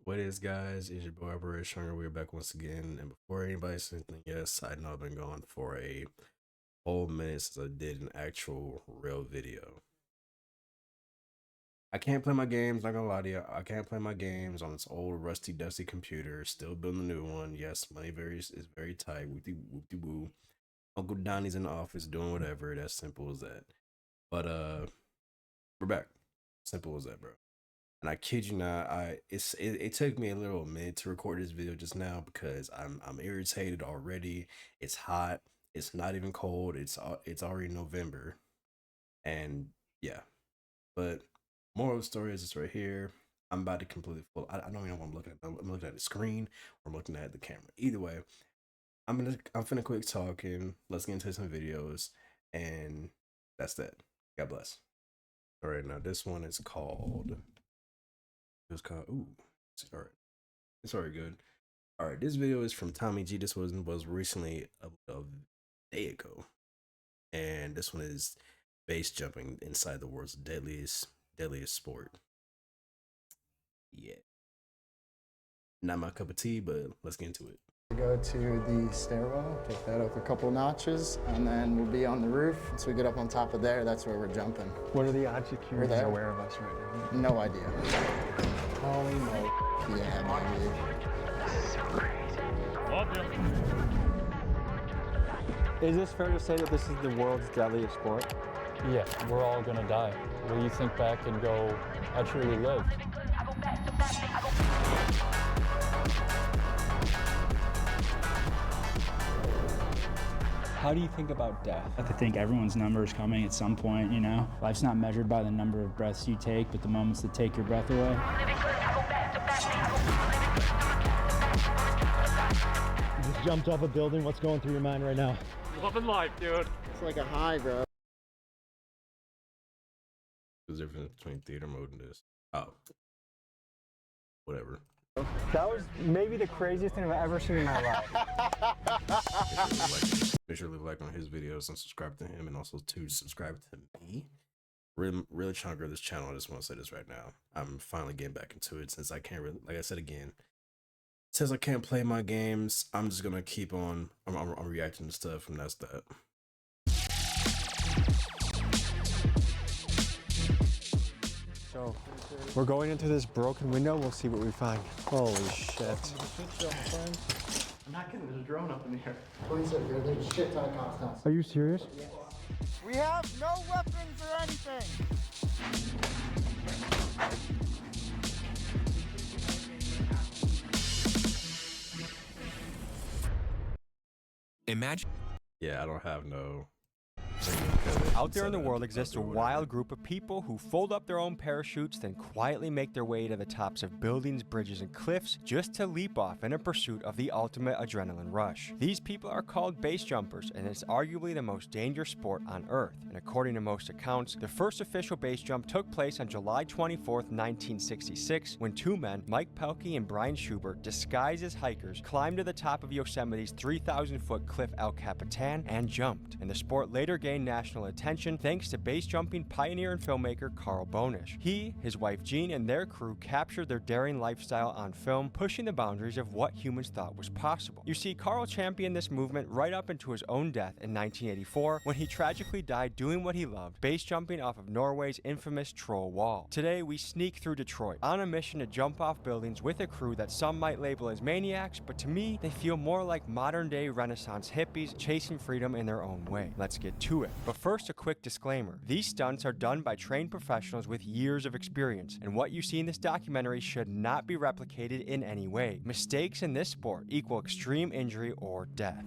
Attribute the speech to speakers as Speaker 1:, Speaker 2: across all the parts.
Speaker 1: What is, guys? It's your boy British Hunger. We're back once again. And before anybody says anything, yes, I know I've been gone for a whole minute since I did an actual real video. I can't play my games, not gonna lie to you. I can't play my games on this old rusty dusty computer. Still building a new one. Yes, money is very tight. Whoopty woo. Uncle Donnie's in the office doing whatever. That's simple as that. But we're back. Simple as that, bro. And I kid you not, it took me a little minute to record this video just now because I'm irritated already. It's hot. It's not even cold. It's already November, and yeah. But moral of the story is this right here. I'm about to completely full. I don't even know what I'm looking at. I'm looking at the screen or I'm looking at the camera. Either way, I'm finna quit talking. Let's get into some videos, and that's that. God bless. All right, now this one is called. It was called. Ooh, all right. It's already good. All right, this video is from Tommy G. This was recently a day ago, and this one is base jumping inside the world's deadliest sport. Yeah, not my cup of tea, but let's get into it.
Speaker 2: Go to the stairwell, take that up a couple notches, and then we'll be on the roof. Once we get up on top of there, that's where we're jumping.
Speaker 3: What are the odds security is
Speaker 2: there.
Speaker 3: aware of us right
Speaker 2: now? No idea. Holy moly. Yeah, baby.
Speaker 3: Is this fair to say that this is the world's deadliest sport?
Speaker 4: Yeah, we're all gonna die. Will you think back and go, I truly lived?
Speaker 5: How do you think about death?
Speaker 6: I think everyone's number is coming at some point, you know? Life's not measured by the number of breaths you take, but the moments that take your breath away.
Speaker 7: You just jumped off a building. What's going through your mind right now?
Speaker 4: Loving life, dude.
Speaker 2: It's like a high, bro.
Speaker 1: There's a difference between theater mode and this. Oh, whatever.
Speaker 3: That was maybe the craziest thing I've ever seen in my life.
Speaker 1: Make sure to leave a like on his videos and subscribe to him, and also to subscribe to me. Really trying to grow this channel. I just want to say this right now. I'm finally getting back into it since I can't really, like I said again, since I can't play my games. I'm just gonna keep on. I'm reacting to stuff, and that's that.
Speaker 3: So, we're going into this broken window. We'll see what we find. Holy shit.
Speaker 4: I'm not kidding, there's a drone up in here.
Speaker 2: Police are here. There's a shit ton of cops downstairs.
Speaker 3: Are you serious?
Speaker 2: We have no weapons or anything.
Speaker 8: Imagine.
Speaker 1: Yeah, I don't have no.
Speaker 9: Out there in the world exists a wild group of people who fold up their own parachutes, then quietly make their way to the tops of buildings, bridges, and cliffs just to leap off in a pursuit of the ultimate adrenaline rush. These people are called base jumpers, and it's arguably the most dangerous sport on Earth. And according to most accounts, the first official base jump took place on July 24th, 1966, when two men, Mike Pelkey and Brian Schubert, disguised as hikers, climbed to the top of Yosemite's 3,000-foot cliff El Capitan and jumped. And the sport later gained national attention thanks to base jumping pioneer and filmmaker Carl Bonish. He, his wife Jean, and their crew captured their daring lifestyle on film, pushing the boundaries of what humans thought was possible. You see, Carl championed this movement right up into his own death in 1984 when he tragically died doing what he loved, base jumping off of Norway's infamous Troll Wall. Today, we sneak through Detroit on a mission to jump off buildings with a crew that some might label as maniacs, but to me, they feel more like modern-day Renaissance hippies chasing freedom in their own way. Let's get to it. But first, a quick disclaimer. These stunts are done by trained professionals with years of experience, and what you see in this documentary should not be replicated in any way. Mistakes in this sport equal extreme injury or death.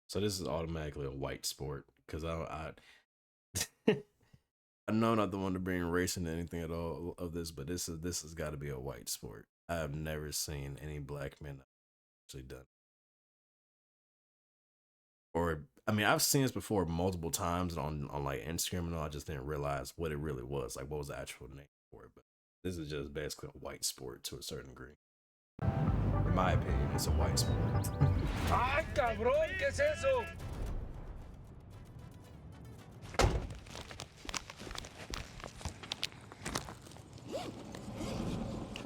Speaker 1: So this is automatically a white sport because I I know I'm not the one to bring race into anything at all of this, but this has got to be a white sport. I have never seen any black men actually done. Or I mean, I've seen this before multiple times on like Instagram and all. I just didn't realize what it really was, like what was the actual name for it. But this is just basically a white sport to a certain degree. In my opinion, it's a white sport.
Speaker 8: ¡Ay, cabrón! ¿Qué es eso?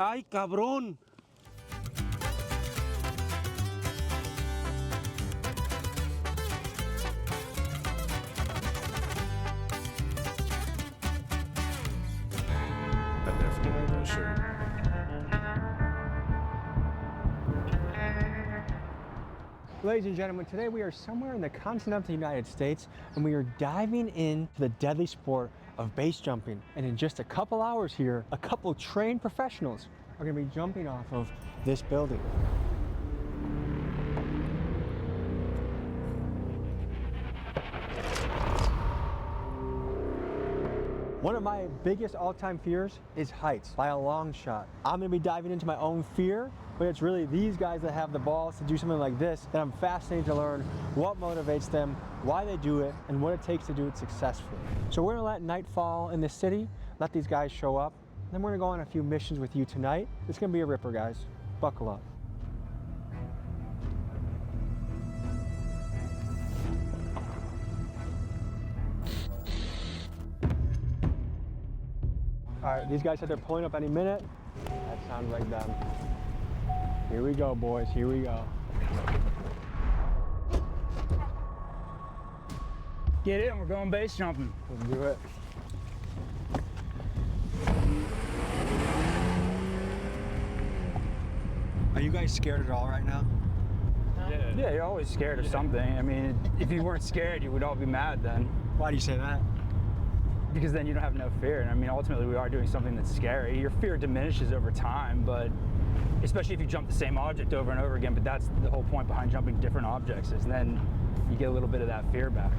Speaker 8: Ay, cabrón.
Speaker 1: I definitely like that shirt.
Speaker 3: Ladies and gentlemen, today we are somewhere in the continental United States and we are diving into the deadly sport of base jumping. And in just a couple hours here, a couple trained professionals are going to be jumping off of this building. One of my biggest all-time fears is heights, by a long shot. I'm gonna be diving into my own fear, but it's really these guys that have the balls to do something like this that I'm fascinated to learn what motivates them, why they do it, and what it takes to do it successfully. So we're gonna let night fall in this city, let these guys show up, then we're gonna go on a few missions with you tonight. It's gonna be a ripper, guys. Buckle up. All right, these guys said they're pulling up any minute. That sounds like them. Here we go, boys, here we go.
Speaker 6: Get in, we're going base jumping.
Speaker 3: Let's do it. Are you guys scared at all right now?
Speaker 6: Yeah, you're always scared of something. I mean, if you weren't scared, you would all be mad then.
Speaker 3: Why do you say that?
Speaker 6: Because then you don't have no fear. And I mean, ultimately, we are doing something that's scary. Your fear diminishes over time, but especially if you jump the same object over and over again. But that's the whole point behind jumping different objects, is then you get a little bit of that fear back.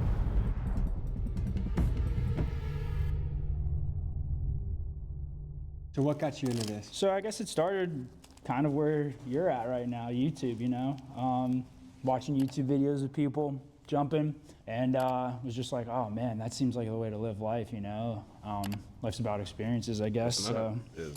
Speaker 3: So what got you into this?
Speaker 6: So I guess it started kind of where you're at right now, YouTube, you know? Watching YouTube videos of people jumping, and was just like, oh man, that seems like the way to live life, you know? Life's about experiences, I guess.
Speaker 1: It's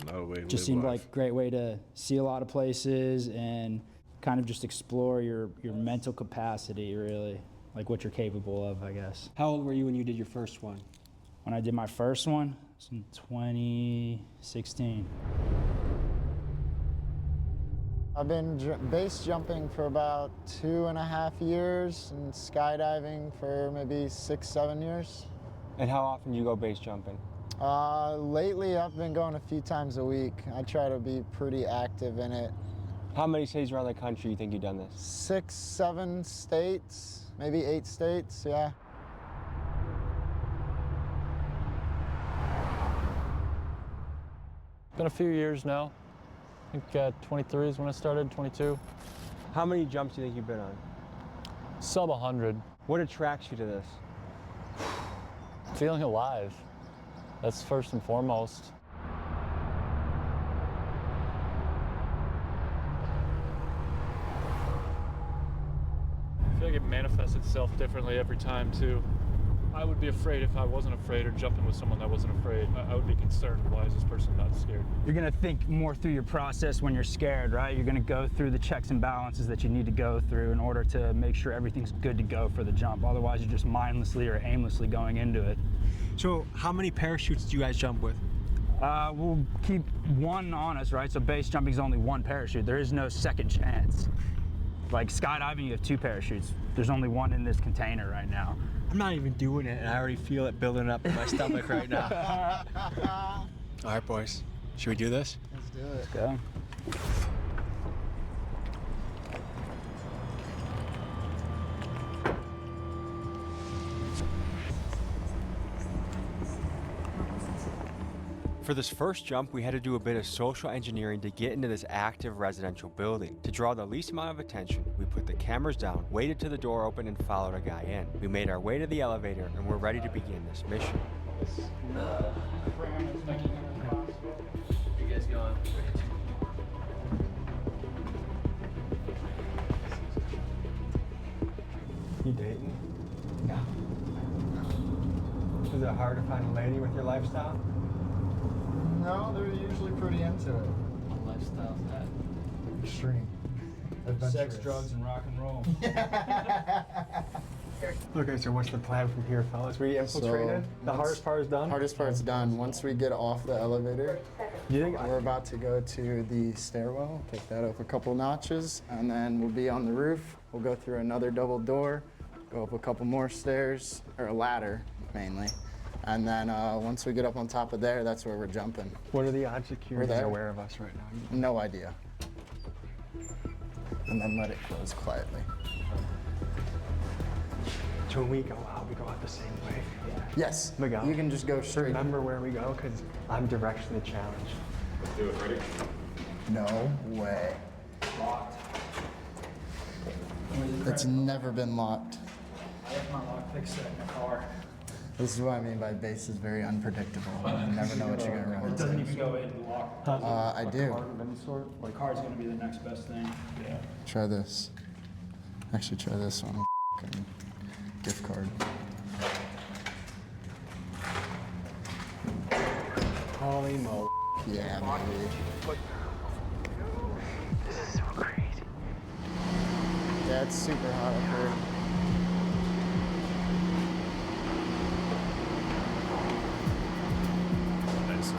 Speaker 1: not a way to
Speaker 6: just
Speaker 1: live
Speaker 6: seemed
Speaker 1: life.
Speaker 6: like a great way to see a lot of places and kind of just explore your mental capacity, really, like what you're capable of, I guess.
Speaker 3: How old were you when you did your first one?
Speaker 6: When I did my first one, it was in 2016.
Speaker 2: I've been base jumping for about 2.5 years and skydiving for maybe 6-7 years.
Speaker 9: And how often do you go base jumping?
Speaker 2: Lately, I've been going a few times a week. I try to be pretty active in it.
Speaker 9: How many cities around the country you think you've done this?
Speaker 2: 6-7 states, maybe 8 states, yeah.
Speaker 4: Been a few years now. I think 23 is when I started, 22.
Speaker 9: How many jumps do you think you've been on?
Speaker 4: Sub 100.
Speaker 9: What attracts you to this?
Speaker 4: Feeling alive. That's first and foremost. I feel like it manifests itself differently every time too. I would be afraid if I wasn't afraid, or jumping with someone that wasn't afraid. I would be concerned, why is this person not scared?
Speaker 6: You're gonna think more through your process when you're scared, right? You're gonna go through the checks and balances that you need to go through in order to make sure everything's good to go for the jump. Otherwise, you're just mindlessly or aimlessly going into it.
Speaker 3: So how many parachutes do you guys jump with?
Speaker 6: We'll keep one on us, right? So base jumping is only one parachute. There is no second chance. Like skydiving, you have 2 parachutes. There's only one in this container right now.
Speaker 3: I'm not even doing it and I already feel it building up in my stomach right now. All right, boys, should we do this?
Speaker 2: Let's do it.
Speaker 6: Go.
Speaker 9: For this first jump, we had to do a bit of social engineering to get into this active residential building. To draw the least amount of attention, we put the cameras down, waited till the door opened, and followed a guy in. We made our way to the elevator, and we're ready to begin this mission.
Speaker 8: You guys going?
Speaker 3: You dating? No. Is it hard to find a lady with your lifestyle?
Speaker 2: No, they're usually pretty into it.
Speaker 8: What lifestyle's that?
Speaker 2: Extreme.
Speaker 6: Sex, drugs, and rock and roll.
Speaker 3: Okay, so what's the plan from here, fellas? We infiltrated? The hardest part is done?
Speaker 2: Hardest part's done. Once we get off the elevator,
Speaker 3: Do you think
Speaker 2: We're about to go to the stairwell, take that up a couple notches, and then we'll be on the roof. We'll go through another double door, go up a couple more stairs, or a ladder mainly. And then once we get up on top of there, that's where we're jumping.
Speaker 3: what are the odds security
Speaker 2: there.
Speaker 3: are aware of us right now?
Speaker 2: No idea. And then let it close quietly.
Speaker 3: So when we go out the same way.
Speaker 2: Yes,
Speaker 3: Miguel,
Speaker 2: you can just go straight.
Speaker 3: Remember where we go, because I'm directionally challenged.
Speaker 1: Let's do it. Ready?
Speaker 2: No way. It's never been locked.
Speaker 6: I have my lockpick set in the car.
Speaker 2: This is what I mean by base is very unpredictable. You never know what you're gonna run
Speaker 6: It doesn't
Speaker 2: into.
Speaker 6: even go in the lock.
Speaker 2: I do.
Speaker 6: The car's gonna be the next best thing. Yeah.
Speaker 2: Try this. Actually, try this one. Fucking gift card.
Speaker 3: Holy mo.
Speaker 2: Yeah, baby.
Speaker 3: This is so crazy.
Speaker 2: Yeah, it's super hot up here.
Speaker 1: Nice, sir.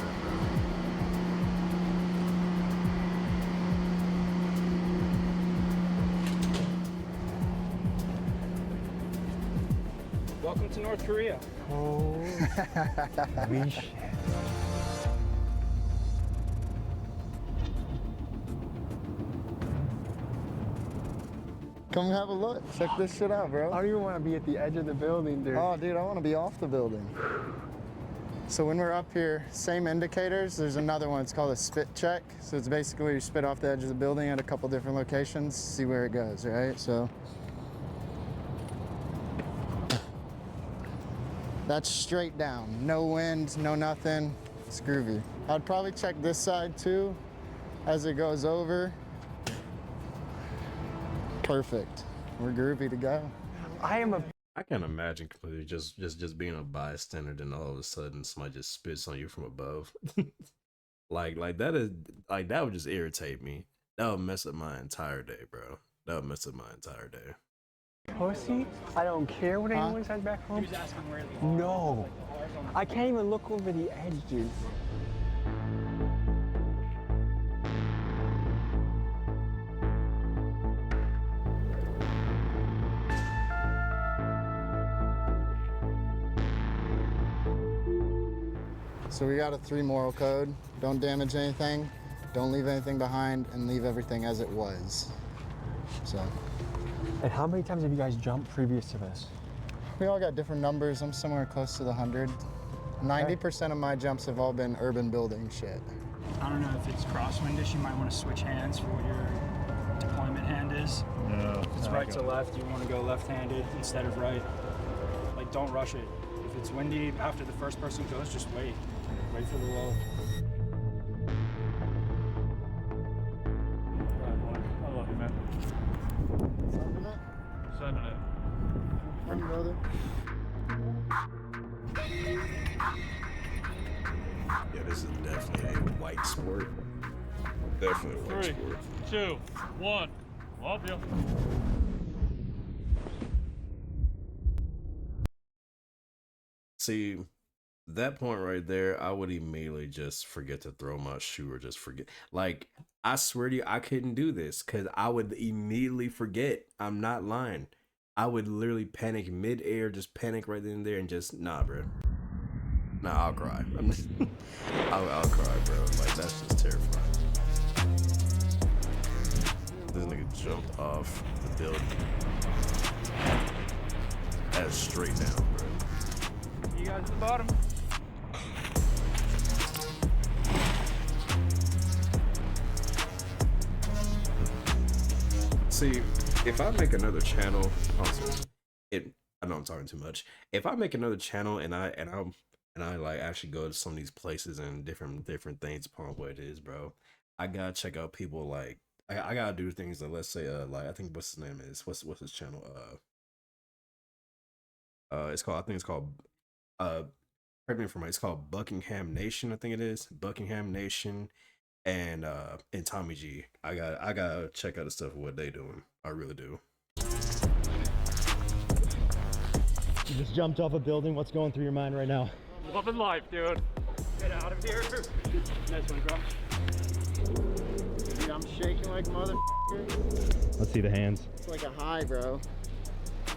Speaker 6: Welcome to North Korea.
Speaker 3: Holy shit.
Speaker 2: Come have a look. Check this shit out,
Speaker 3: I
Speaker 2: bro.
Speaker 3: don't even want to be at the edge of the building, dude.
Speaker 2: Oh, dude, I want to be off the building. So when we're up here, same indicators. There's another one. It's called a spit check. So it's basically where you spit off the edge of the building at a couple different locations, see where it goes, right? So that's straight down. No wind, no nothing. It's groovy. I'd probably check this side too as it goes over. Perfect. We're groovy to go.
Speaker 3: I am a
Speaker 1: I can't imagine completely just being a bystander, then all of a sudden somebody just spits on you from above. like that would just irritate me. That would mess up my entire day, bro. That would mess up my entire day.
Speaker 3: pussy. I don't care what anyone says back home.
Speaker 6: He was asking where the
Speaker 3: No. I can't even look over the edge, dude.
Speaker 2: So we got a 3 moral code. Don't damage anything, don't leave anything behind, and leave everything as it was. So
Speaker 3: And how many times have you guys jumped previous to this?
Speaker 2: we all got different numbers. I'm somewhere close to the 100. 90% of my jumps have all been urban building shit.
Speaker 6: I don't know if it's crosswindish. You might want to switch hands for what your deployment hand is.
Speaker 4: No.
Speaker 6: If it's right to left, you want to go left-handed instead of right. Like, don't rush it. If it's windy after the first person goes, just wait. Wait for the lull.
Speaker 4: I love you, man. Sending it.
Speaker 1: Yeah, this is definitely a white sport. Definitely a white
Speaker 4: 3,
Speaker 1: sport.
Speaker 4: 2, 1. Love you.
Speaker 1: See, that point right there, I would immediately just forget to throw my shoe or just forget. Like, I swear to you, I couldn't do this because I would immediately forget. I'm not lying. I would literally panic mid-air, just panic right then and there and just, nah, bro. Nah, I'll cry. I'm just, I'll cry, bro. Like, that's just terrifying. This nigga jumped off the building. That's straight down, bro.
Speaker 6: You guys at the bottom.
Speaker 1: See, if I make another channel, I know I'm talking too much. If I make another channel and I like actually go to some of these places and different things upon what it is, bro, I gotta check out people like I gotta do things that, let's say, like, I think what's his name is what's his channel? It's called correct me if I'm right, it's called Buckingham Nation, I think it is. Buckingham Nation and Tommy G. I gotta check out the stuff of what they doing. I really do.
Speaker 7: You just jumped off a building. What's going through your mind right now?
Speaker 4: Loving life, dude.
Speaker 2: Get out of here.
Speaker 6: Nice one, bro.
Speaker 2: Dude, I'm shaking like mother.
Speaker 7: Let's see the hands.
Speaker 2: It's like a high, bro.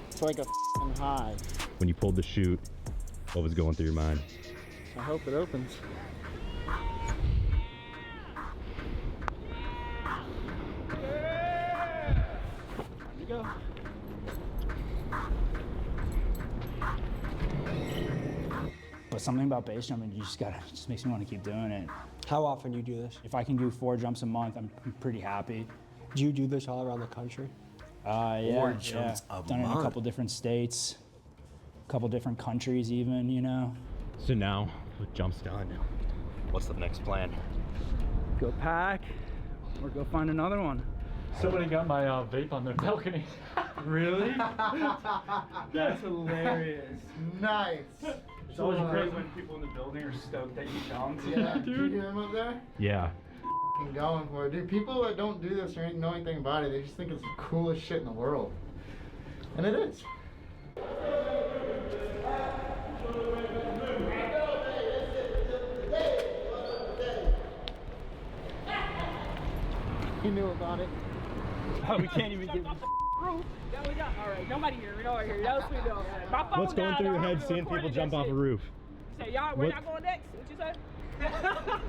Speaker 2: It's like a f***ing high.
Speaker 7: When you pulled the chute, what was going through your mind?
Speaker 2: I hope it opens.
Speaker 6: Here you go. But something about base jumping, it just makes me want to keep doing it.
Speaker 3: How often do you do this?
Speaker 6: If I can do 4 jumps a month, I'm pretty happy.
Speaker 3: Do you do this all around the country?
Speaker 6: Yeah,
Speaker 1: jumps a
Speaker 6: done it in a
Speaker 1: month.
Speaker 6: couple different states, a couple different countries even, you know.
Speaker 7: So now, with jumps done, what's the next plan?
Speaker 6: Go pack, or go find another one.
Speaker 4: Somebody got my vape on their balcony.
Speaker 6: Really? That's hilarious.
Speaker 2: Nice.
Speaker 6: It's always great when people in the building are stoked that you jumped.
Speaker 2: Yeah, dude. You hear him up there?
Speaker 7: Yeah.
Speaker 2: F***ing going for it. Dude, people that don't do this or know anything about it, they just think it's the coolest shit in the world. And it is. He knew about it.
Speaker 6: Oh, we can't even get.
Speaker 10: Roof. Yeah, we got. All right, nobody here. Nobody here. That was sweet though. My phone
Speaker 7: What's going
Speaker 10: died,
Speaker 7: through your
Speaker 10: I
Speaker 7: head
Speaker 10: was
Speaker 7: seeing
Speaker 10: recording
Speaker 7: people jump
Speaker 10: that
Speaker 7: off a
Speaker 10: shit.
Speaker 7: roof?
Speaker 10: Say, y'all, where
Speaker 7: What-
Speaker 10: y'all going next? What you say?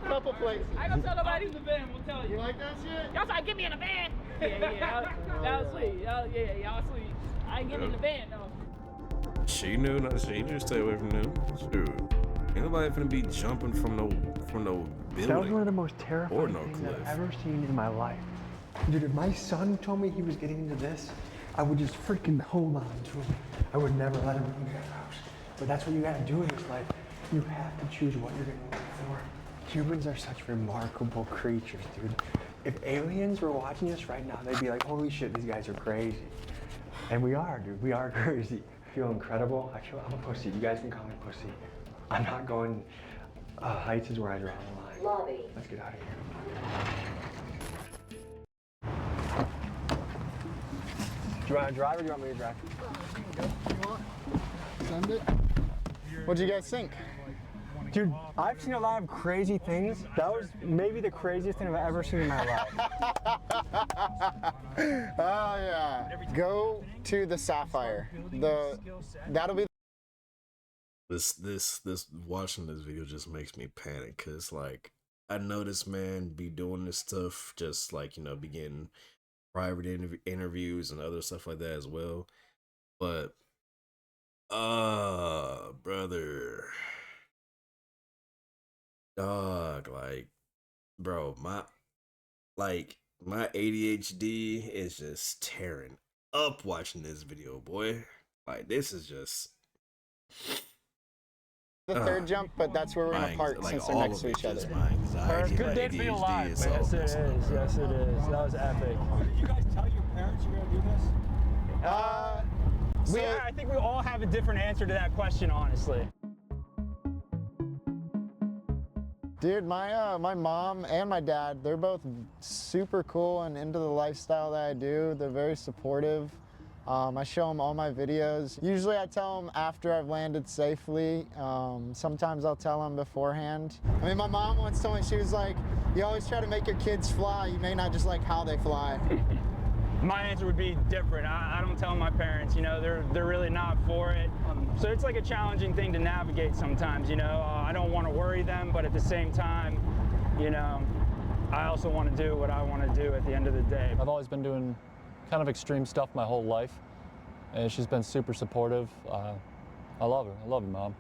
Speaker 2: Couple places.
Speaker 10: I ain't gonna tell nobody in the van. We'll tell
Speaker 2: You
Speaker 10: you.
Speaker 2: like that shit?
Speaker 10: Y'all try to get me in the van. Yeah. That was sweet. Y'all sweet. I ain't getting in the van though.
Speaker 1: She knew not. She knew to stay away from them. Shoot. Ain't nobody finna be jumping from no building.
Speaker 3: That was one of the most terrifying
Speaker 1: Or no
Speaker 3: things
Speaker 1: cliff.
Speaker 3: I've ever seen in my life. Dude, if my son told me he was getting into this, I would just freaking hold on to him. I would never let him leave the house. But that's what you gotta do in this life. You have to choose what you're gonna live for. Humans are such remarkable creatures, dude. If aliens were watching us right now, they'd be like, holy shit, these guys are crazy. And we are, dude. We are crazy. I feel incredible. I'm a pussy. You guys can call me pussy. I'm not going. Heights is where I draw the line.
Speaker 11: Lobby.
Speaker 3: Let's get out of here. Do you want to drive or do you want me to drive?
Speaker 2: Send it. What'd you guys think?
Speaker 3: Dude, I've seen a lot of crazy things. That was maybe the craziest thing I've ever seen in my life.
Speaker 2: Oh yeah. Go to the Sapphire. That'll be
Speaker 1: This watching this video just makes me panic, cause like I know this man be doing this stuff, just like, you know, be getting private interviews and other stuff like that as well. But brother, dog, like, bro, my ADHD is just tearing up watching this video, boy. Like, this is just
Speaker 2: the third jump, but that's where we're gonna park since they're next to each other.
Speaker 3: Good day to be alive, man. Yes, it is. Yes, it is. That was epic. Did you guys tell your parents you were gonna do this?
Speaker 6: I think we all have a different answer to that question, honestly.
Speaker 2: Dude, my mom and my dad, they're both super cool and into the lifestyle that I do. They're very supportive. I show them all my videos. Usually I tell them after I've landed safely. Sometimes I'll tell them beforehand. I mean, my mom once told me, she was like, you always try to make your kids fly. You may not just like how they fly.
Speaker 6: My answer would be different. I don't tell my parents, you know, they're really not for it. So it's like a challenging thing to navigate sometimes, you know. I don't want to worry them, but at the same time, you know, I also want to do what I want to do at the end of the day.
Speaker 4: I've always been doing kind of extreme stuff my whole life, and she's been super supportive. I love her. I love you, Mom.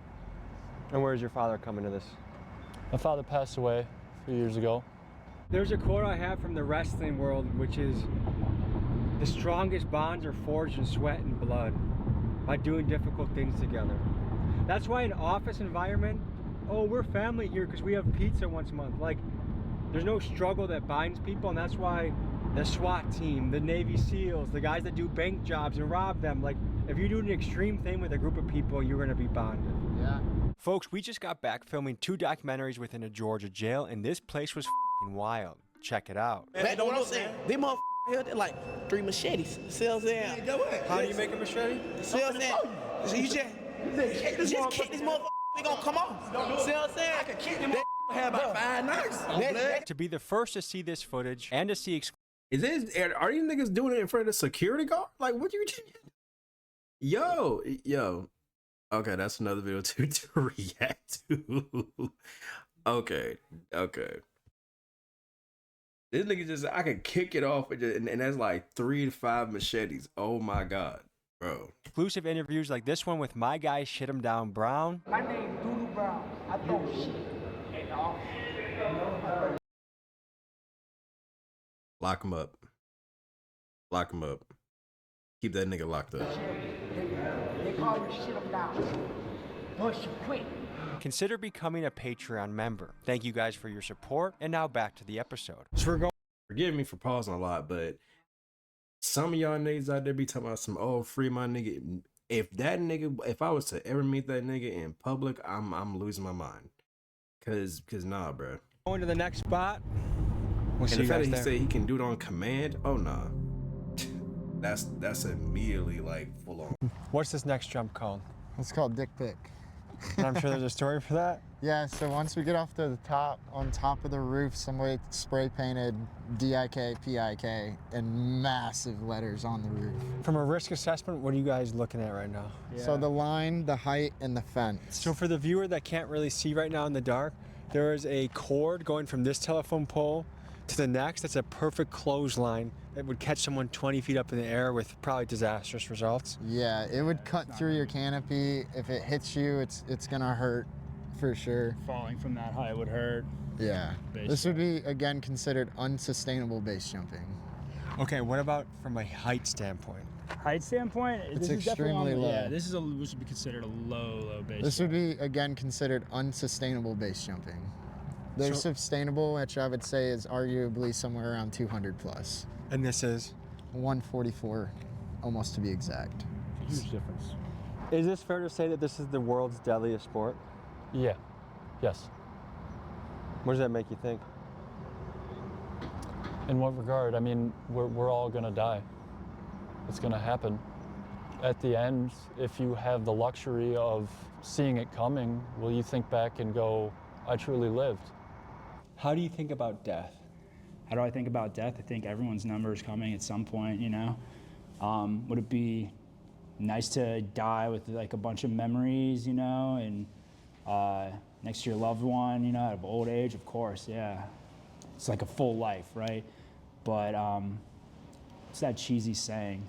Speaker 3: And where's your father coming to this?
Speaker 4: My father passed away a few years ago.
Speaker 3: There's a quote I have from the wrestling world, which is, the strongest bonds are forged in sweat and blood by doing difficult things together. That's why in office environment, oh, we're family here because we have pizza once a month. Like, there's no struggle that binds people, and that's why the SWAT team, the Navy SEALs, the guys that do bank jobs and rob them, like, if you do an extreme thing with a group of people, you're gonna be bonded.
Speaker 2: Yeah.
Speaker 9: Folks, we just got back filming 2 documentaries within a Georgia jail, and this place was f***ing wild. Check it out.
Speaker 8: Man, what I'm saying, they motherfuckers here, they're like 3 machetes. See what I'm saying?
Speaker 9: How do you make a machete?
Speaker 8: See what I'm saying? So you just kick this motherfucker, we gonna come off. See what I'm saying? I can kick them. Had about 5 nights.
Speaker 9: To be the first to see this footage and to see
Speaker 1: Are these niggas doing it in front of the security guard? Like, what you? Yo. Okay, that's another video to react to. Okay. This nigga just, I could kick it off and that's like 3 to 5 machetes. Oh my god, bro.
Speaker 9: exclusive interviews like this one with my guy Shit 'em Down Brown.
Speaker 6: My name Doodle Brown. I throw shit.
Speaker 1: Lock him up. Keep that nigga locked up.
Speaker 6: They call you Shit 'em Down. Push quick.
Speaker 9: Consider becoming a Patreon member. Thank you guys for your support, and now back to the episode.
Speaker 1: So we're going. Forgive me for pausing a lot, but some of y'all niggas out there be talking about some, oh, free my nigga. If I was to ever meet that nigga in public, I'm losing my mind. Cause nah, bro.
Speaker 3: Going to the next spot. We'll
Speaker 1: And
Speaker 3: see
Speaker 1: the
Speaker 3: you
Speaker 1: fact
Speaker 3: guys
Speaker 1: that he
Speaker 3: there.
Speaker 1: said he can do it on command, oh nah. That's immediately like full on.
Speaker 3: What's this next jump called?
Speaker 2: It's called Dick Pic.
Speaker 3: And I'm sure there's a story for that.
Speaker 2: Yeah, so once we get off to the top, on top of the roof, somebody spray painted DIK, in massive letters on the roof.
Speaker 3: From a risk assessment, what are you guys looking at right now?
Speaker 2: So the line, the height, and the fence.
Speaker 3: So for the viewer that can't really see right now in the dark, there is a cord going from this telephone pole to the next. That's a perfect clothesline that would catch someone 20 feet up in the air with probably disastrous results.
Speaker 2: Yeah, it would cut through your canopy. If it hits you, it's gonna hurt for sure.
Speaker 6: Falling from that height would hurt.
Speaker 2: Yeah. This would be, again, considered unsustainable base jumping.
Speaker 3: Okay, what about from a height standpoint?
Speaker 6: Height standpoint,
Speaker 2: It's
Speaker 6: this is definitely
Speaker 2: extremely
Speaker 6: on the-
Speaker 2: low.
Speaker 6: Yeah, this would be considered a low base.
Speaker 2: This would be, again, considered unsustainable base jumping. There's
Speaker 3: So-
Speaker 2: sustainable, which I would say is arguably somewhere around 200 plus.
Speaker 3: And this is?
Speaker 2: 144, almost to be exact.
Speaker 4: Huge difference.
Speaker 3: Is this fair to say that this is the world's deadliest sport?
Speaker 4: Yeah. Yes.
Speaker 3: What does that make you think?
Speaker 4: In what regard? I mean, we're all gonna die. It's gonna happen. At the end, if you have the luxury of seeing it coming, will you think back and go, I truly lived?
Speaker 5: How do you think about death?
Speaker 6: How do I think about death? I think everyone's number is coming at some point, you know? Would it be nice to die with like a bunch of memories, you know, and next to your loved one, you know, at old age? Of course, yeah. It's like a full life, right? But it's that cheesy saying,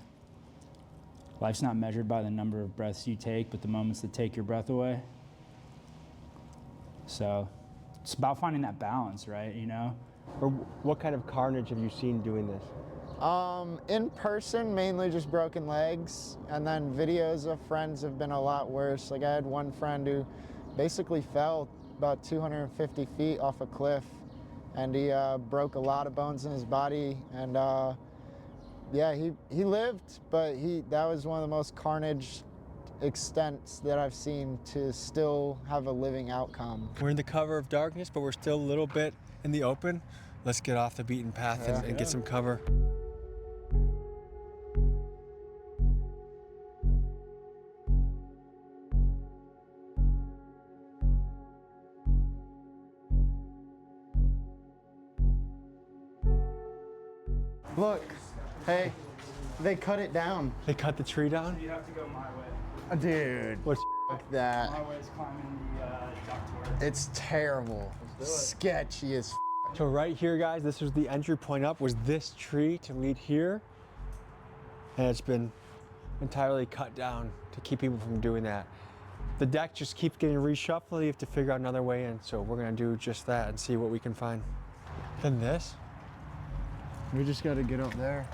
Speaker 6: life's not measured by the number of breaths you take, but the moments that take your breath away. So it's about finding that balance, right, you know?
Speaker 3: Or what kind of carnage have you seen doing this?
Speaker 2: In person, mainly just broken legs, and then videos of friends have been a lot worse. Like I had one friend who basically fell about 250 feet off a cliff, and he broke a lot of bones in his body, and yeah, he lived, but that was one of the most carnage extents that I've seen to still have a living outcome.
Speaker 3: We're in the cover of darkness, but we're still a little bit in the open. Let's get off the beaten path and get some cover.
Speaker 2: Look, hey, they cut it down.
Speaker 3: They cut the tree down?
Speaker 6: You have to go my way.
Speaker 2: Dude,
Speaker 3: What's
Speaker 2: fuck that.
Speaker 6: My way is climbing the ductwork.
Speaker 2: It's terrible. Sketchy as
Speaker 3: So right here, guys, this was the entry point up, was this tree to lead here. And it's been entirely cut down to keep people from doing that. The deck just keeps getting reshuffled. You have to figure out another way in. So we're gonna do just that and see what we can find. Then this.
Speaker 2: We just gotta get up there.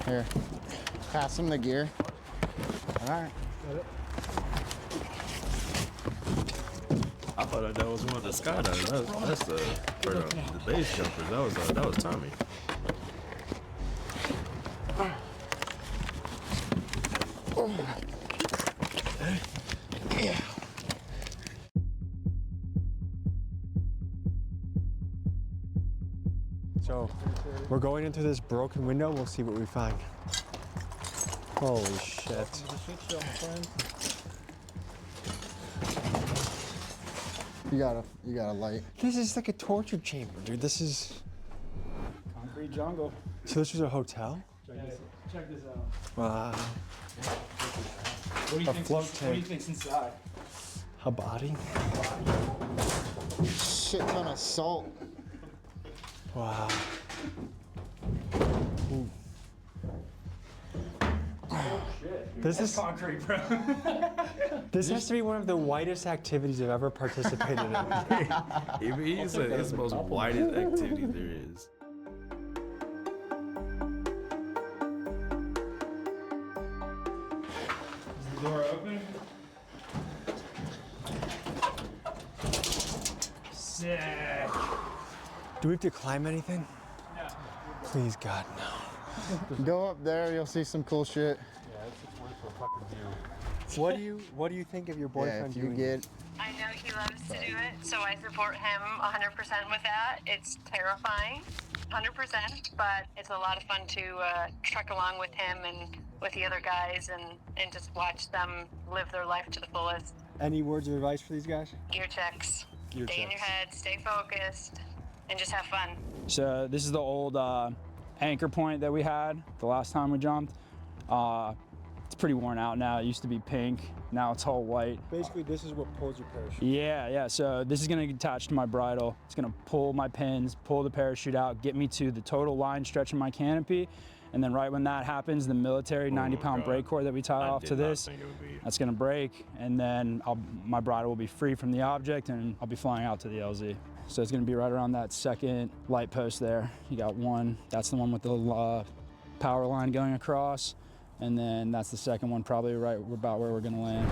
Speaker 2: Here, pass him the gear. All right.
Speaker 1: I thought that was one of the skydivers. That's the for the base jumpers. That was Tommy.
Speaker 2: Yeah.
Speaker 3: So We're going into this broken window. We'll see what we find. Holy shit.
Speaker 2: You got a light.
Speaker 3: This is like a torture chamber, dude. This is...
Speaker 6: Concrete jungle.
Speaker 3: So this was a hotel?
Speaker 6: Check this out.
Speaker 3: Wow.
Speaker 6: What do you
Speaker 3: A
Speaker 6: think's
Speaker 3: float
Speaker 6: What do you
Speaker 3: tank.
Speaker 6: think's inside?
Speaker 3: A body?
Speaker 2: Shit ton of salt.
Speaker 3: Wow. Ooh. This is
Speaker 6: concrete, bro.
Speaker 3: This has to be one of the whitest activities I've ever participated in.
Speaker 1: He said it's the most widest activity there is.
Speaker 6: Is the door open? Sick.
Speaker 3: Do we have to climb anything?
Speaker 6: No.
Speaker 3: Please, God, no.
Speaker 2: Go up there, you'll see some cool shit.
Speaker 3: What do you think of your
Speaker 2: Yeah,
Speaker 3: boyfriend
Speaker 2: if you
Speaker 3: doing
Speaker 2: get
Speaker 11: I know he loves to do it, so I support him 100% with that. It's terrifying, 100%, but it's a lot of fun to trek along with him and with the other guys and just watch them live their life to the fullest.
Speaker 3: Any words of advice for these guys?
Speaker 11: Gear checks.
Speaker 3: Gear
Speaker 11: Stay in your
Speaker 3: checks.
Speaker 11: head, stay focused, and just have fun.
Speaker 6: So this is the old anchor point that we had the last time we jumped. It's pretty worn out now. It used to be pink. Now it's all white.
Speaker 3: Basically, this is what pulls your parachute.
Speaker 6: Yeah. So this is gonna attach to my bridle. It's gonna pull my pins, pull the parachute out, get me to the total line stretch of my canopy. And then right when that happens, the military 90-pound brake cord that we tie off to this, that's gonna break. And then my bridle will be free from the object and I'll be flying out to the LZ. So it's gonna be right around that second light post there. You got one, that's the one with the power line going across. And then that's the second one, probably right about where we're gonna land.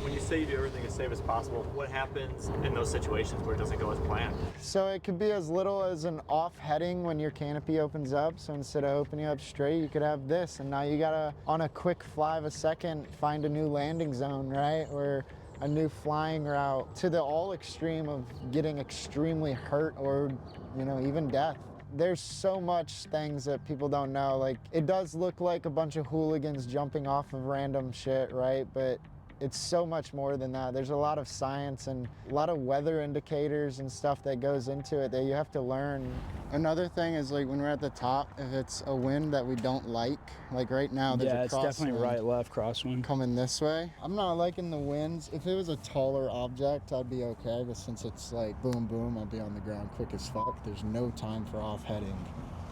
Speaker 12: When you say you do everything as safe as possible, what happens in those situations where it doesn't go as planned?
Speaker 2: So it could be as little as an off heading when your canopy opens up. So instead of opening up straight, you could have this. And now you gotta, on a quick fly of a second, find a new landing zone, right? Or a new flying route, to the all extreme of getting extremely hurt or, even death. There's so much things that people don't know. Like, it does look like a bunch of hooligans jumping off of random shit, right? But it's so much more than that. There's a lot of science and a lot of weather indicators and stuff that goes into it that you have to learn. Another thing is, like, when we're at the top, if it's a wind that we don't like right now, there's a
Speaker 6: it's definitely
Speaker 2: crosswind
Speaker 6: right, left crosswind.
Speaker 2: coming this way. I'm not liking the winds. If it was a taller object, I'd be okay, but since it's like boom, boom, I'll be on the ground quick as fuck. There's no time for off-heading,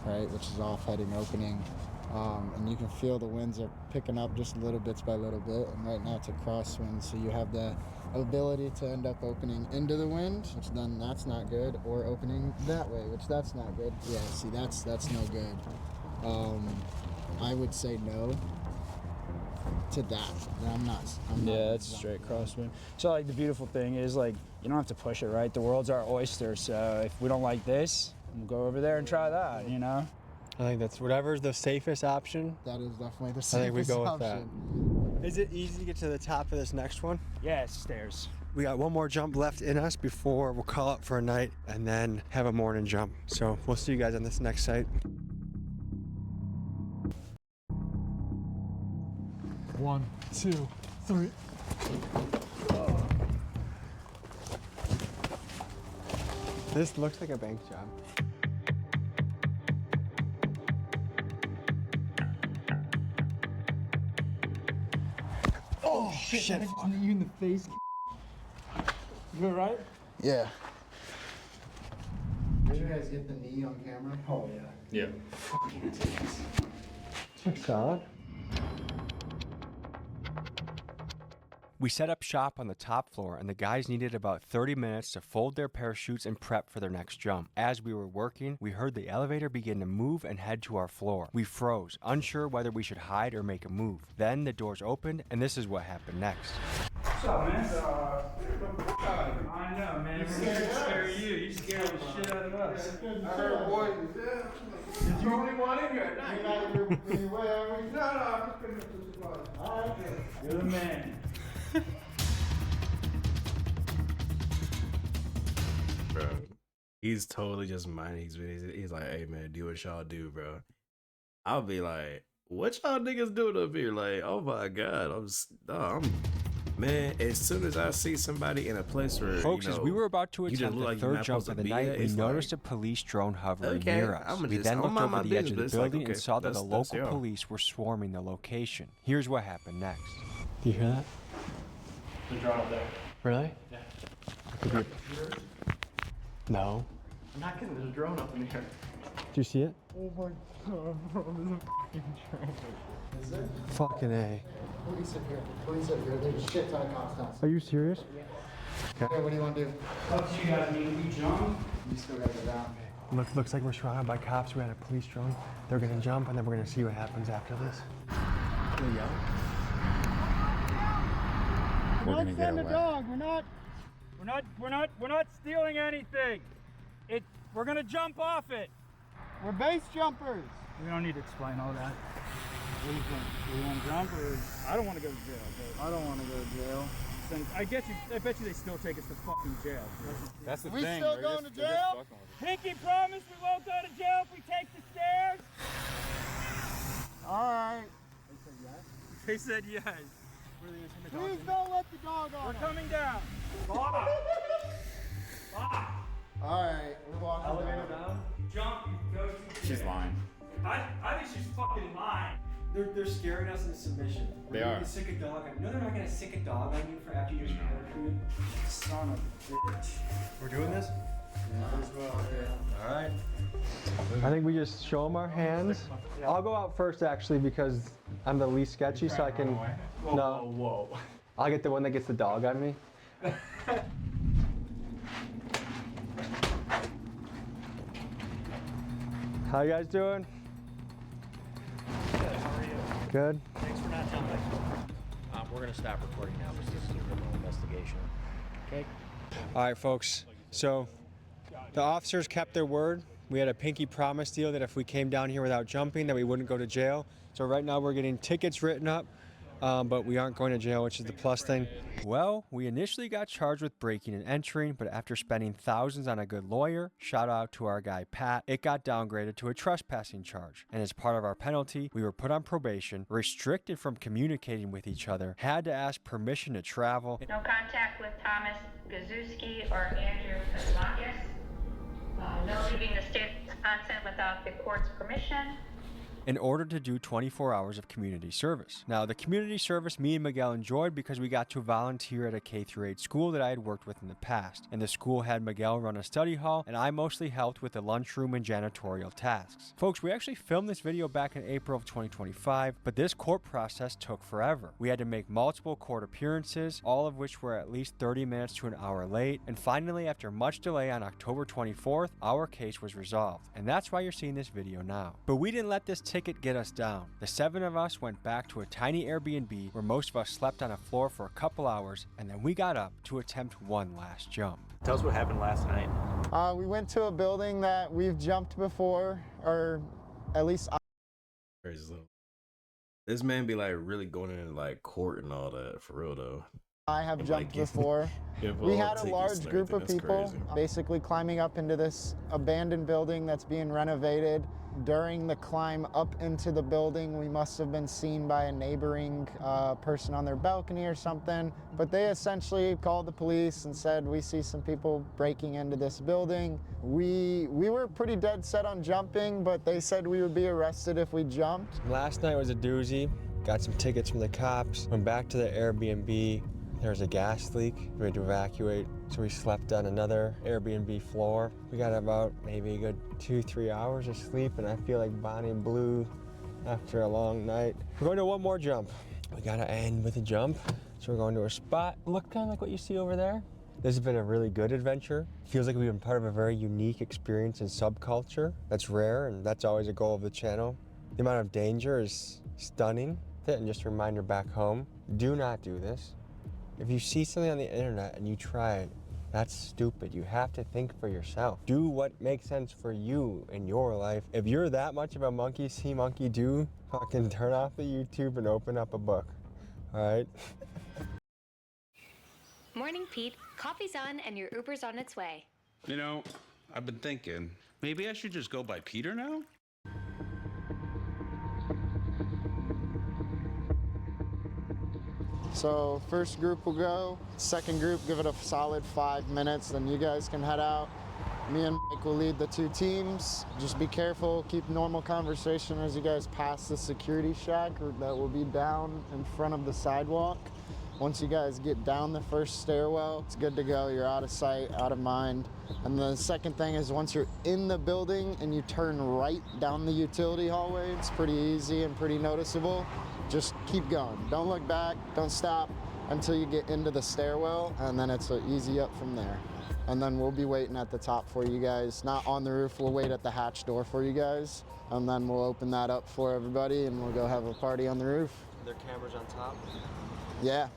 Speaker 2: right, which is off-heading opening. And you can feel the winds are picking up just little bits by little bit, and right now it's a crosswind, so you have the ability to end up opening into the wind, which then that's not good, or opening that way, which that's not good. Yeah, see, that's no good. I would say no to that. I'm not.
Speaker 6: Yeah, it's straight crosswind. So like the beautiful thing is, like, you don't have to push it, right? The world's our oyster, so if we don't like this, we'll go over there and try that,
Speaker 3: I think that's whatever's the safest option.
Speaker 2: That is definitely the
Speaker 3: I
Speaker 2: safest
Speaker 3: think we go with
Speaker 2: option.
Speaker 3: that. Is it easy to get to the top of this next one?
Speaker 6: Yeah, it's stairs.
Speaker 3: We got one more jump left in us before we'll call it for a night and then have a morning jump. So we'll see you guys on this next site.
Speaker 7: 1, 2, 3.
Speaker 3: This looks like a bank job.
Speaker 7: Oh, shit. I just knee you in the face.
Speaker 6: You all right?
Speaker 2: Yeah. Did you guys get the knee on camera?
Speaker 6: Oh, yeah.
Speaker 12: Yeah.
Speaker 3: God.
Speaker 9: We set up shop on the top floor, and the guys needed about 30 minutes to fold their parachutes and prep for their next jump. As we were working, we heard the elevator begin to move and head to our floor. We froze, unsure whether we should hide or make a move. Then the doors opened, and this is what happened next.
Speaker 6: What's up, man? I know, man. We're here to scare you. You scared the shit out of us.
Speaker 2: I heard boys. Did you only want in here?
Speaker 6: You're the man.
Speaker 1: He's totally just minding his business. He's like, hey man, do what y'all do, bro. I'll be like, what y'all niggas doing up here? Like, oh my god, man. As soon as I see somebody in a place where,
Speaker 9: Folks, as we were about to
Speaker 1: you just
Speaker 9: attempt
Speaker 1: look
Speaker 9: the
Speaker 1: like you're
Speaker 9: third
Speaker 1: not
Speaker 9: jump
Speaker 1: supposed
Speaker 9: of
Speaker 1: to
Speaker 9: the
Speaker 1: be
Speaker 9: night,
Speaker 1: at,
Speaker 9: we
Speaker 1: it's
Speaker 9: noticed
Speaker 1: like,
Speaker 9: a police drone hovering
Speaker 1: okay,
Speaker 9: near us.
Speaker 1: I'ma
Speaker 9: We
Speaker 1: just-
Speaker 9: then
Speaker 1: I'ma
Speaker 9: looked
Speaker 1: mind
Speaker 9: over
Speaker 1: my
Speaker 9: the edge of the
Speaker 1: business, but it's like,
Speaker 9: building and
Speaker 1: okay,
Speaker 9: saw that the
Speaker 1: that's
Speaker 9: local
Speaker 1: y'all.
Speaker 9: police were swarming the location. Here's what happened next.
Speaker 3: Do you hear that?
Speaker 12: The drone up there.
Speaker 3: Really?
Speaker 12: Yeah.
Speaker 3: Could be. No.
Speaker 2: I'm not kidding, there's a drone up in here.
Speaker 3: Do you see it?
Speaker 2: Oh my god, bro, there's a fucking drone. Is it?
Speaker 3: Fucking A.
Speaker 2: Police are here. Police are here. There's a shit ton of cops downstairs.
Speaker 3: Are you serious?
Speaker 2: Okay, what do you want to do?
Speaker 6: What you got me? You jump?
Speaker 2: You still gotta go down.
Speaker 3: Looks like we're surrounded by cops. We had a police drone. They're gonna jump, and then we're gonna see what happens after this. There you go.
Speaker 6: We're gonna get away. Dog. We're not stealing anything. We're gonna jump off it.
Speaker 2: We're base jumpers.
Speaker 6: We don't need to explain all that. What do you think? Do you want to jump or? I don't want to go to jail. But
Speaker 2: I don't want to go to jail.
Speaker 6: I bet you they still take us to fucking jail.
Speaker 12: That's the
Speaker 2: We
Speaker 12: thing.
Speaker 2: still going to jail?
Speaker 6: Pinky promise we won't go to jail if we take the stairs.
Speaker 2: All right.
Speaker 6: They said yes.
Speaker 2: Please don't let the dog on.
Speaker 6: We're coming down.
Speaker 2: All right, we're walking down.
Speaker 6: Jump, you go to
Speaker 12: She's lying.
Speaker 6: I think she's fucking lying.
Speaker 3: They're scaring us into submission.
Speaker 12: They are.
Speaker 3: Sick a dog. No, they're not gonna sick a dog on you for after you just parachuted.
Speaker 6: Son of a bitch.
Speaker 3: We're doing this?
Speaker 2: Might as well, yeah.
Speaker 3: All right. I think we just show them our hands. I'll go out first actually because I'm the least sketchy, so I can.
Speaker 12: Whoa.
Speaker 3: I'll get the one that gets the dog on me. How you guys doing?
Speaker 12: Good, how are you?
Speaker 3: Good.
Speaker 12: Thanks for not jumping. We're going to stop recording now because this is a criminal investigation. Okay?
Speaker 3: All right, folks. So the officers kept their word. We had a pinky promise deal that if we came down here without jumping, that we wouldn't go to jail. So right now we're getting tickets written up, but we aren't going to jail, which is the plus thing.
Speaker 9: Well, we initially got charged with breaking and entering, but after spending thousands on a good lawyer, shout out to our guy Pat, it got downgraded to a trespassing charge. And as part of our penalty, we were put on probation, restricted from communicating with each other, had to ask permission to travel.
Speaker 11: No contact with Thomas Gazuski or Andrew Kozlakis. No leaving the state of Wisconsin without the court's permission.
Speaker 9: In order to do 24 hours of community service. Now, the community service me and Miguel enjoyed because we got to volunteer at a K-8 school that I had worked with in the past. And the school had Miguel run a study hall, and I mostly helped with the lunchroom and janitorial tasks. Folks, we actually filmed this video back in April of 2025, but this court process took forever. We had to make multiple court appearances, all of which were at least 30 minutes to an hour late. And finally, after much delay on October 24th, our case was resolved. And that's why you're seeing this video now. But we didn't let this ticket get us down. The 7 of us went back to a tiny Airbnb where most of us slept on a floor for a couple hours, and then we got up to attempt one last jump.
Speaker 12: Tell us what happened last night.
Speaker 2: We went to a building that we've jumped before, or at least
Speaker 1: This man be like really going into like court and all that for real though.
Speaker 2: I have jumped before. We had a large group of people basically climbing up into this abandoned building that's being renovated. During the climb up into the building, we must have been seen by a neighboring person on their balcony or something. But they essentially called the police and said, we see some people breaking into this building. We were pretty dead set on jumping, but they said we would be arrested if we jumped.
Speaker 3: Last night was a doozy. Got some tickets from the cops. Went back to the Airbnb. There was a gas leak. We had to evacuate, so we slept on another Airbnb floor. We got about maybe a good 2-3 hours of sleep, and I feel like Bonnie and Blue after a long night. We're going to one more jump. We gotta end with a jump, so we're going to a spot. Look kind of like what you see over there. This has been a really good adventure. Feels like we've been part of a very unique experience in subculture. That's rare, and that's always a goal of the channel. The amount of danger is stunning. And just a reminder back home, do not do this. If you see something on the internet and you try it, that's stupid. You have to think for yourself. Do what makes sense for you in your life. If you're that much of a monkey see, monkey do, fucking turn off the YouTube and open up a book. All right?
Speaker 13: Morning, Pete. Coffee's on and your Uber's on its way.
Speaker 14: You know,
Speaker 13: I've been thinking, maybe I should just go by Peter now?
Speaker 2: So first group will go, second group give it a solid 5 minutes, then you guys can head out. Me and Mike will lead the 2 teams. Just be careful, keep normal conversation as you guys pass the security shack that will be down in front of the sidewalk. Once you guys get down the first stairwell, it's good to go. You're out of sight, out of mind. And the second thing is once you're in the building and you turn right down the utility hallway, it's pretty easy and pretty noticeable. Just keep going. Don't look back, don't stop until you get into the stairwell, and then it's an easy up from there. And then we'll be waiting at the top for you guys. Not on the roof, we'll wait at the hatch door for you guys. And then we'll open that up for everybody and we'll go have a party on the roof.
Speaker 9: Are there cameras on top?
Speaker 2: Yeah.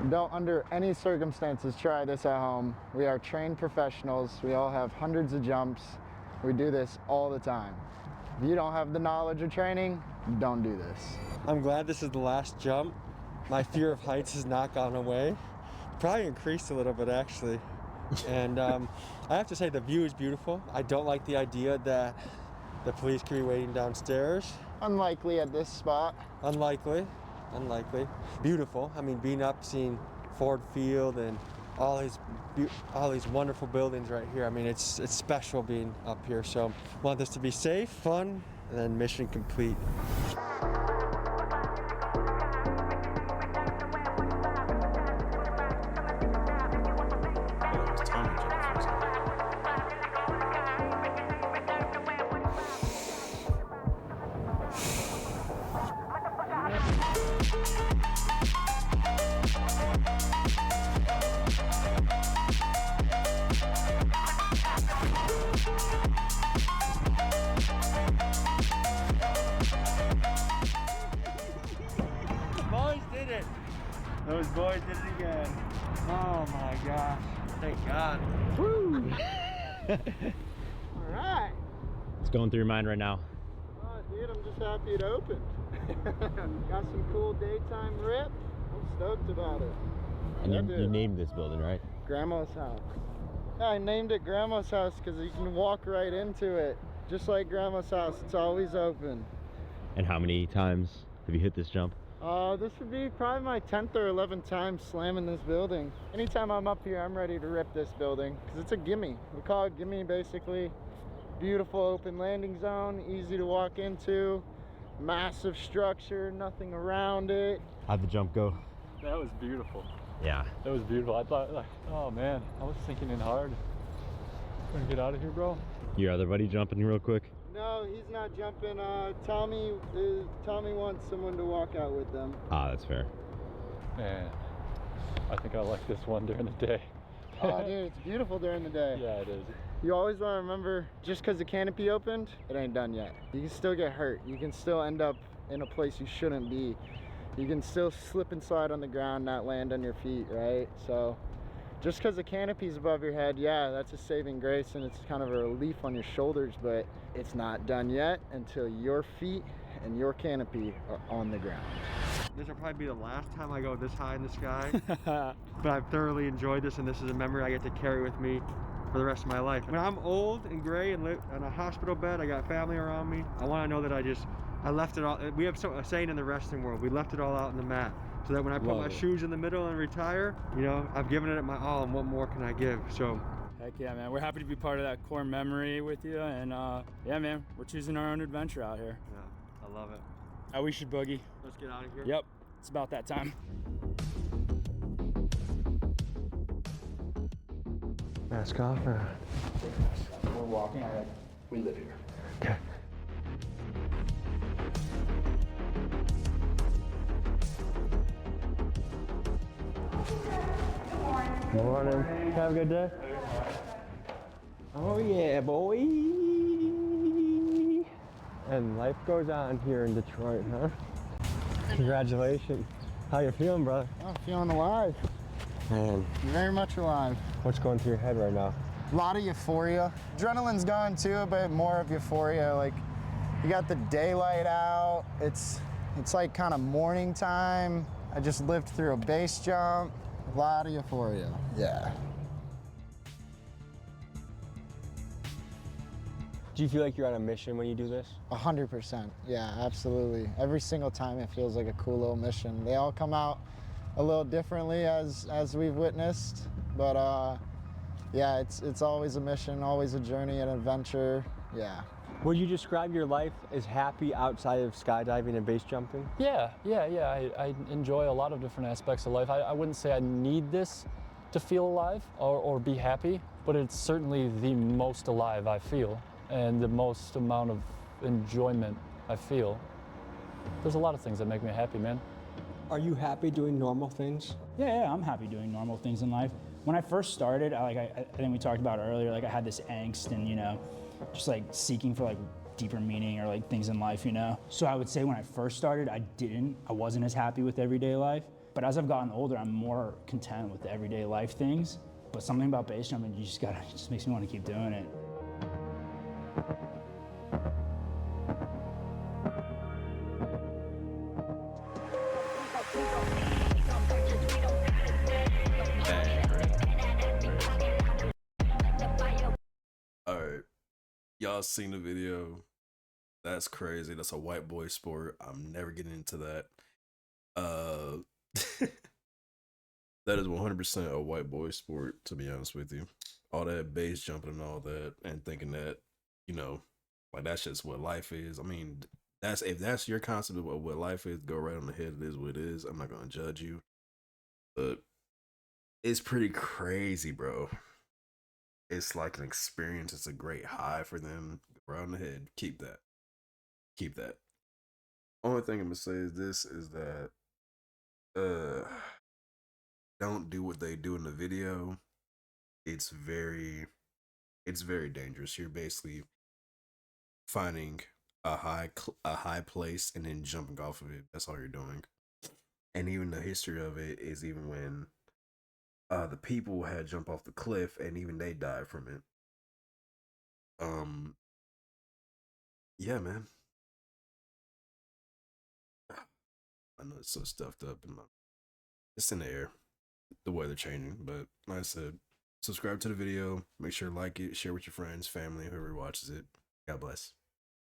Speaker 2: Don't under any circumstances try this at home. We are trained professionals. We all have hundreds of jumps. We do this all the time. If you don't have the knowledge or training, don't do this.
Speaker 9: I'm glad this is the last jump. My fear of heights has not gone away. Probably increased a little bit actually. And I have to say the view is beautiful. I don't like the idea that the police could be waiting downstairs.
Speaker 2: Unlikely at this spot.
Speaker 9: Unlikely. Beautiful. I mean, being up, seeing Ford Field and all these wonderful buildings right here. I mean, it's special being up here. So, want this to be safe, fun, and then mission complete.
Speaker 3: Those boys did it again.
Speaker 9: Oh my gosh. Thank God.
Speaker 3: Woo!
Speaker 2: All right.
Speaker 7: What's going through your mind right now?
Speaker 2: Oh, dude, I'm just happy it opened. Got some cool daytime rip. I'm stoked about it.
Speaker 7: And you named this building, right?
Speaker 2: Grandma's house. Yeah, I named it Grandma's house because you can walk right into it. Just like Grandma's house, it's always open.
Speaker 7: And how many times have you hit this jump?
Speaker 2: This would be probably my 10th or 11th time slamming this building. Anytime I'm up here, I'm ready to rip this building because it's a gimme. We call it gimme basically. Beautiful open landing zone, easy to walk into, massive structure, nothing around it.
Speaker 7: How'd the jump go?
Speaker 4: That was beautiful.
Speaker 7: Yeah.
Speaker 4: That was beautiful. I thought, like, oh man, I was sinking in hard. Gonna get out of here, bro.
Speaker 7: Your other buddy jumping real quick?
Speaker 2: No, he's not jumping. Tommy wants someone to walk out with them.
Speaker 7: Ah, that's fair.
Speaker 4: Man, I think I like this one during the day.
Speaker 2: Oh, dude, it's beautiful during the day.
Speaker 4: Yeah, it is.
Speaker 2: You always want to remember, just because the canopy opened, it ain't done yet. You can still get hurt. You can still end up in a place you shouldn't be. You can still slip and slide on the ground, not land on your feet, right? So just because the canopy's above your head, yeah, that's a saving grace and it's kind of a relief on your shoulders, but it's not done yet until your feet and your canopy are on the ground.
Speaker 9: This will probably be the last time I go this high in the sky, but I've thoroughly enjoyed this, and this is a memory I get to carry with me for the rest of my life. When I'm old and gray and live in a hospital bed, I got family around me, I want to know that I left it all. We have a saying in the wrestling world, we left it all out in the mat, so that when I put my shoes in the middle and retire, you know, I've given it my all, and what more can I give? So
Speaker 6: heck yeah, man, we're happy to be part of that core memory with you, and yeah, man, we're choosing our own adventure out here.
Speaker 9: Yeah, I love it.
Speaker 6: We should boogie.
Speaker 9: Let's get out of here.
Speaker 6: Yep, it's about that time.
Speaker 9: Mask off.
Speaker 6: We're walking.
Speaker 2: We live here.
Speaker 9: Okay.
Speaker 3: Morning. Have a good day. Oh yeah, boy. And life goes on here in Detroit, huh? Congratulations. How you feeling, brother?
Speaker 2: I'm feeling alive.
Speaker 3: Man,
Speaker 2: Very much alive.
Speaker 3: what's going through your head right now?
Speaker 2: A lot of euphoria. Adrenaline's gone too, but more of euphoria. Like, you got the daylight out. It's like kind of morning time. I just lived through a base jump. A lot of euphoria. Yeah.
Speaker 3: Do you feel like you're on a mission when you do this?
Speaker 2: 100%. Yeah, absolutely. Every single time it feels like a cool little mission. They all come out a little differently as we've witnessed, but yeah, it's always a mission, always a journey, an adventure. Yeah.
Speaker 3: Would you describe your life as happy outside of skydiving and base jumping?
Speaker 4: Yeah. I enjoy a lot of different aspects of life. I wouldn't say I need this to feel alive or be happy, but it's certainly the most alive I feel and the most amount of enjoyment I feel. There's a lot of things that make me happy, man.
Speaker 3: Are you happy doing normal things?
Speaker 6: Yeah, I'm happy doing normal things in life. When I first started, I think we talked about earlier, like I had this angst and, just like seeking for like deeper meaning or like things in life, So I would say when I first started, I wasn't as happy with everyday life. But as I've gotten older, I'm more content with the everyday life things. But something about base jumping, it just makes me want to keep doing it.
Speaker 1: Alright. Y'all seen the video? That's crazy. That's a white boy sport. I'm never getting into that. That is 100% a white boy sport, to be honest with you. All that base jumping and all that, and thinking that, like that's just what life is. I mean, if that's your concept of what life is, go right on the head. It is what it is. I'm not gonna judge you, but it's pretty crazy, bro. It's like an experience. It's a great high for them. Go right on the head. Keep that. Keep that. Only thing I'm gonna say is this: is that don't do what they do in the video. It's very dangerous. You're basically finding a high place and then jumping off of it. That's all you're doing. And even the history of it is even when the people had jumped off the cliff and even they died from it. Yeah, man. I know it's so stuffed up and it's in the air. The weather changing, but like I said, subscribe to the video. Make sure to like it, share with your friends, family, whoever watches it. God bless.